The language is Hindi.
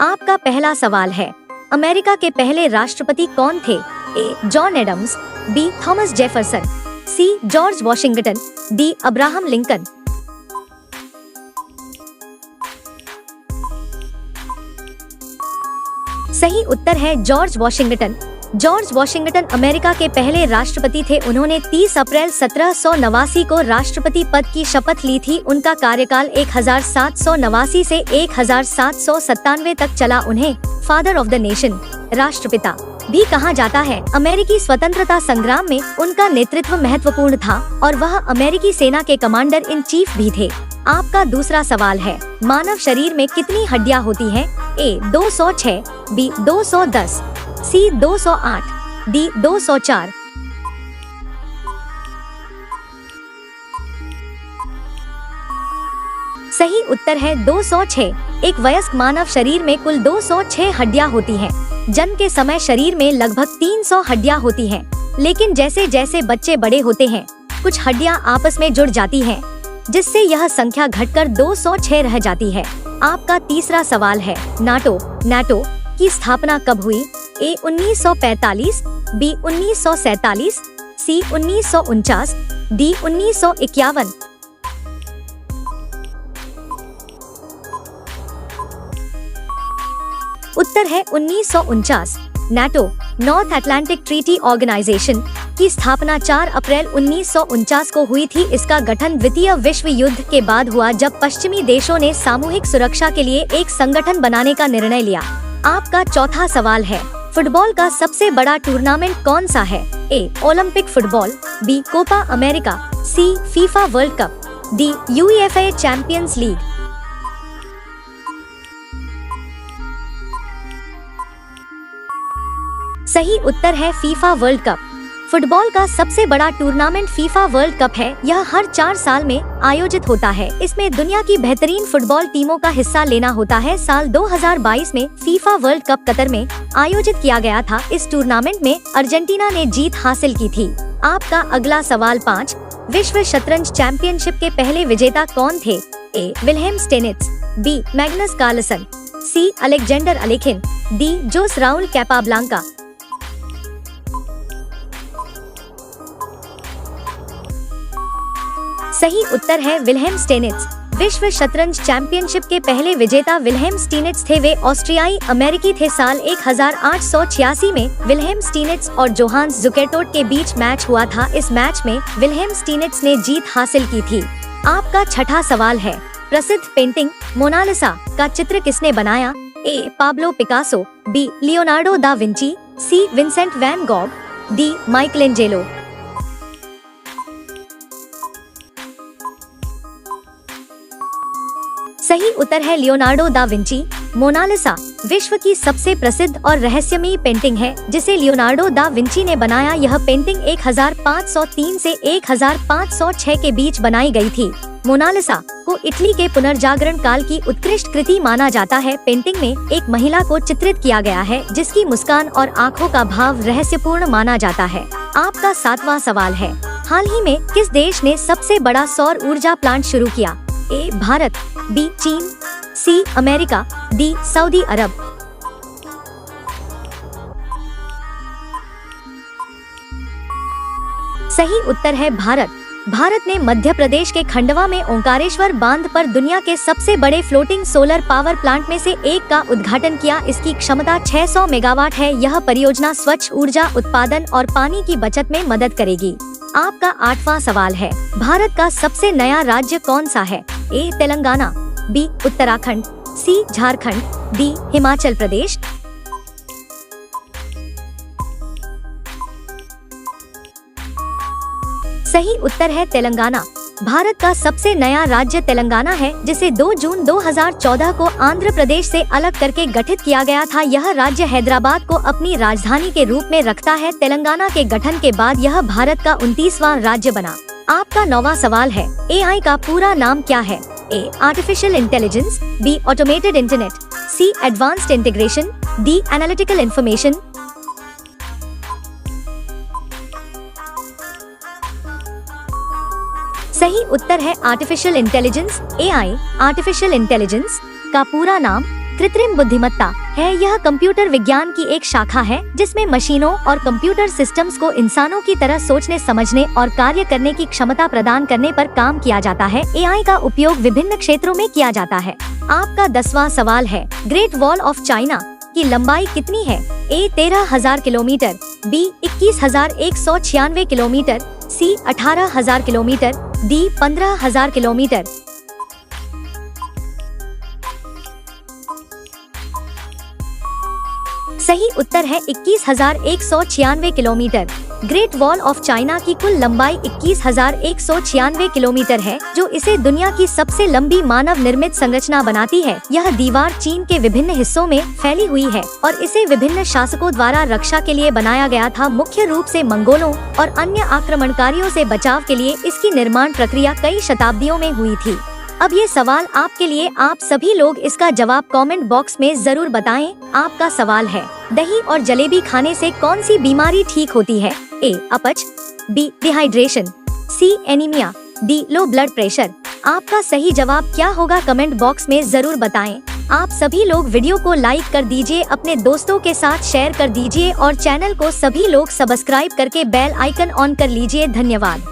आपका पहला सवाल है, अमेरिका के पहले राष्ट्रपति कौन थे? A. John Adams, B. Thomas Jefferson, C. George Washington, D. Abraham Lincoln. सही उत्तर है George Washington. George Washington America के पहले राष्ट्रपति थे। उन्होंने 30 अप्रैल 1789 को राष्ट्रपति पद की शपथ ली थी। उनका कार्यकाल 1789 से 1797 तक चला। उन्हें फादर ऑफ द नेशन, राष्ट्रपिता भी कहा जाता है। अमेरिकी स्वतंत्रता संग्राम में उनका नेतृत्व महत्वपूर्ण था और वह अमेरिकी सेना के कमांडर इन चीफ भी थे। आपका दूसरा सवाल है, मानव शरीर में कितनी हड्डियां होती हैं? ए. 206, बी. 210, सी. 208, डी. 204। सही उत्तर है 206। एक वयस्क मानव शरीर में कुल 206 हड्डियां होती हैं। जन्म के समय शरीर में लगभग 300 हड्डियां होती हैं, लेकिन जैसे जैसे बच्चे बड़े होते हैं कुछ हड्डियां आपस में जुड़ जाती हैं, जिससे यह संख्या घटकर 206 रह जाती है। आपका तीसरा सवाल है, नाटो की स्थापना कब हुई? ए. 1945, बी. 1947, सी. 1949, डी. 1951। उत्तर है 1949। NATO, North Atlantic Treaty Organization की स्थापना 4 अप्रैल 1949 को हुई थी। इसका गठन द्वितीय विश्व युद्ध के बाद हुआ, जब पश्चिमी देशों ने सामूहिक सुरक्षा के लिए एक संगठन बनाने का निर्णय लिया। आपका चौथा सवाल है, फुटबॉल का सबसे बड़ा टूर्नामेंट कौन सा है? A. Olympic football, B. Copa America, C. FIFA World Cup, D. UEFA Champions League. सही उत्तर है फीफा वर्ल्ड कप। फुटबॉल का सबसे बड़ा टूर्नामेंट फीफा वर्ल्ड कप है। यह हर 4 साल में आयोजित होता है। इसमें दुनिया की बेहतरीन फुटबॉल टीमों का हिस्सा लेना होता है। साल 2022 में फीफा वर्ल्ड कप कतर में आयोजित किया गया था। इस टूर्नामेंट में अर्जेंटीना ने जीत हासिल की थी। आपका अगला सवाल 5, विश्व शतरंज चैंपियनशिप के पहले विजेता कौन थे? A. Wilhelm Steinitz, B. Magnus Carlsen, C. Alexander Alekhine, D. Jose Raul Capablanca. सही उत्तर है विल्हेम स्टेनिट्स। विश्व शतरंज चैंपियनशिप के पहले विजेता विल्हेम स्टीनिट्स थे। वे ऑस्ट्रियाई अमेरिकी थे। साल 1886 में विल्हेम स्टीनिट्स और जोहान्स जुकेरटोट के बीच मैच हुआ था। इस मैच में विल्हेम स्टीनिट्स ने जीत हासिल की थी। आपका छठा सवाल है, प्रसिद्ध पेंटिंग मोनालिसा का चित्र किसने बनाया? A. Pablo Picasso, B. Leonardo da Vinci, C. Vincent van Gogh, D. Michelangelo. सही उत्तर है लियोनार्डो दा विंची। मोनालिसा विश्व की सबसे प्रसिद्ध और रहस्यमयी पेंटिंग है, जिसे लियोनार्डो दा विंची ने बनाया। यह पेंटिंग 1503 से 1506 के बीच बनाई गई थी। मोनालिसा को इटली के पुनर्जागरण काल की उत्कृष्ट कृति माना जाता है। पेंटिंग में एक महिला को चित्रित किया गया है, जिसकी मुस्कान और आँखों का भाव रहस्यपूर्ण माना जाता है। आपका 7वां सवाल है, हाल ही में किस देश ने सबसे बड़ा सौर ऊर्जा प्लांट शुरू किया? ए. भारत, बी. चीन, सी. America, D. सऊदी अरब। सही उत्तर है भारत। भारत ने मध्य प्रदेश के खंडवा में ओंकारेश्वर बांध पर दुनिया के सबसे बड़े फ्लोटिंग सोलर पावर प्लांट में से एक का उद्घाटन किया। इसकी क्षमता 600 मेगावाट है। यह परियोजना स्वच्छ ऊर्जा उत्पादन और पानी की बचत में मदद करेगी। आपका 8वां सवाल है, भारत का सबसे नया राज्य कौन सा है? ए. तेलंगाना, बी. उत्तराखंड, सी. झारखंड, डी. हिमाचल प्रदेश। सही उत्तर है तेलंगाना। भारत का सबसे नया राज्य तेलंगाना है, जिसे 2 जून 2014 को आंध्र प्रदेश से अलग करके गठित किया गया था। यह राज्य हैदराबाद को अपनी राजधानी के रूप में रखता है। तेलंगाना के गठन के बाद यह भारत का 29वां राज्य बना। आपका 9वां सवाल है, AI का पूरा नाम क्या है? A. Artificial intelligence, B. Automated internet, C. Advanced integration, D. Analytical information. सही उत्तर है artificial intelligence. AI artificial intelligence का पूरा नाम कृत्रिम बुद्धिमत्ता है यह कंप्यूटर विज्ञान की एक शाखा है जिसमें मशीनों और कंप्यूटर सिस्टम्स को इंसानों की तरह सोचने, समझने और कार्य करने की क्षमता प्रदान करने पर काम किया जाता है। एआई का उपयोग विभिन्न क्षेत्रों में किया जाता है। आपका 10वां सवाल है, ग्रेट वॉल ऑफ चाइना की लंबाई कितनी है? ए 13,000 किलोमीटर, बी 21,196 किलोमीटर, सी 18,000 किलोमीटर, डी 15,000 किलोमीटर। सही उत्तर है 21,196 kilometre. Great wall of China की कुल लंबाई 21,196 किलोमीटर है, जो इसे दुनिया की सबसे लंबी मानव निर्मित संरचना बनाती है। यह दीवार चीन के विभिन्न हिस्सों में फैली हुई है और इसे विभिन्न शासकों द्वारा रक्षा के लिए बनाया गया था। मुख्य रूप से मंगोलों और अन्य आक्रमणकारियों से बचाव के लिए इसकी निर्माण प्रक्रिया कई शताब्दियों में हुई थी। अब ये सवाल आपके लिए, आप सभी लोग इसका जवाब कमेंट बॉक्स में जरूर बताएं। आपका सवाल है, दही और जलेबी खाने से कौन सी बीमारी ठीक होती है? ए अपच, B dehydration, C anaemia, D low blood pressure. आपका सही जवाब क्या होगा कमेंट बॉक्स में जरूर बताएं। आप सभी लोग वीडियो को लाइक कर दीजिए, अपने दोस्तों के साथ शेयर कर दीजिए और चैनल को सभी लोग सब्सक्राइब करके बेल आइकन ऑन कर लीजिए। धन्यवाद।